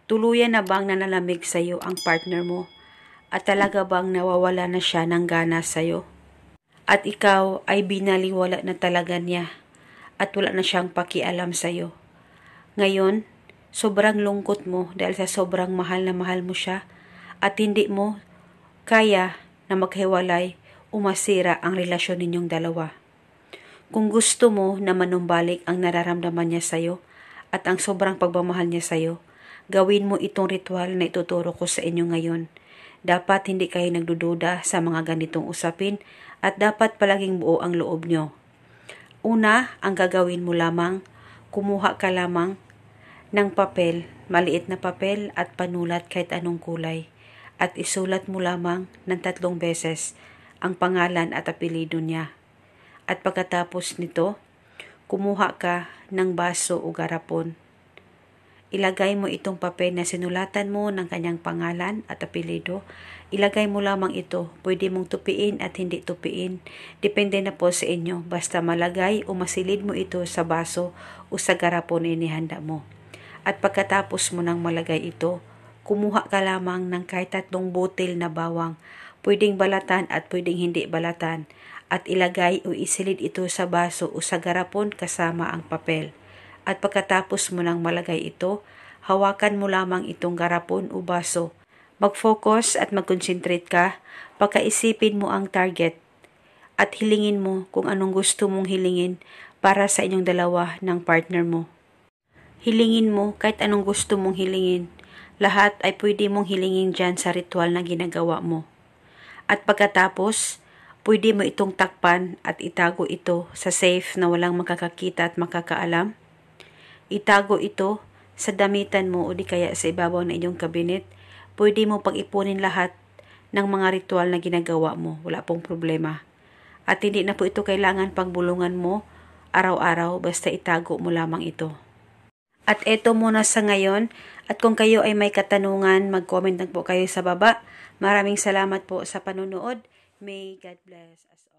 Tuluyan na bang nanalamig sa'yo ang partner mo? At talaga bang nawawala na siya ng gana sa'yo? At ikaw ay binaliwala na talaga niya at wala na siyang pakialam sa'yo. Ngayon, sobrang lungkot mo dahil sa sobrang mahal na mahal mo siya at hindi mo kaya na maghiwalay o masira ang relasyon ninyong dalawa. Kung gusto mo na manumbalik ang nararamdaman niya sa'yo at ang sobrang pagmamahal niya sa'yo, gawin mo itong ritual na ituturo ko sa inyo ngayon. Dapat hindi kayo nagdududa sa mga ganitong usapin at dapat palaging buo ang loob nyo. Una, ang gagawin mo lamang, kumuha ka lamang ng papel, maliit na papel at panulat kahit anong kulay. At isulat mo lamang ng 3 beses ang pangalan at apelyido niya. At pagkatapos nito, kumuha ka ng baso o garapon. Ilagay mo itong papel na sinulatan mo ng kanyang pangalan at apelyido. Ilagay mo lamang ito. Pwede mong tupiin at hindi tupiin. Depende na po sa inyo. Basta malagay o masilid mo ito sa baso o sa garapon na inihanda mo. At pagkatapos mo nang malagay ito, kumuha ka lamang ng kahit 3 butil na bawang. Pwedeng balatan at pwedeng hindi balatan. At ilagay o isilid ito sa baso o sa garapon kasama ang papel. At pagkatapos mo nang malagay ito, hawakan mo lamang itong garapon o baso. Mag-focus at mag-concentrate ka, pagkaisipin mo ang target at hilingin mo kung anong gusto mong hilingin para sa inyong dalawa ng partner mo. Hilingin mo kahit anong gusto mong hilingin. Lahat ay pwede mong hilingin dyan sa ritual na ginagawa mo. At pagkatapos, pwede mo itong takpan at itago ito sa safe na walang makakakita at makakaalam. Itago ito sa damitan mo o di kaya sa ibabaw ng inyong kabinet. Pwede mo pag-ipunin lahat ng mga ritual na ginagawa mo. Wala pong problema. At hindi na po ito kailangan pagbulungan mo araw-araw, basta itago mo lamang ito. At eto muna sa ngayon. At kung kayo ay may katanungan, mag-comment lang po kayo sa baba. Maraming salamat po sa panonood. May God bless us all.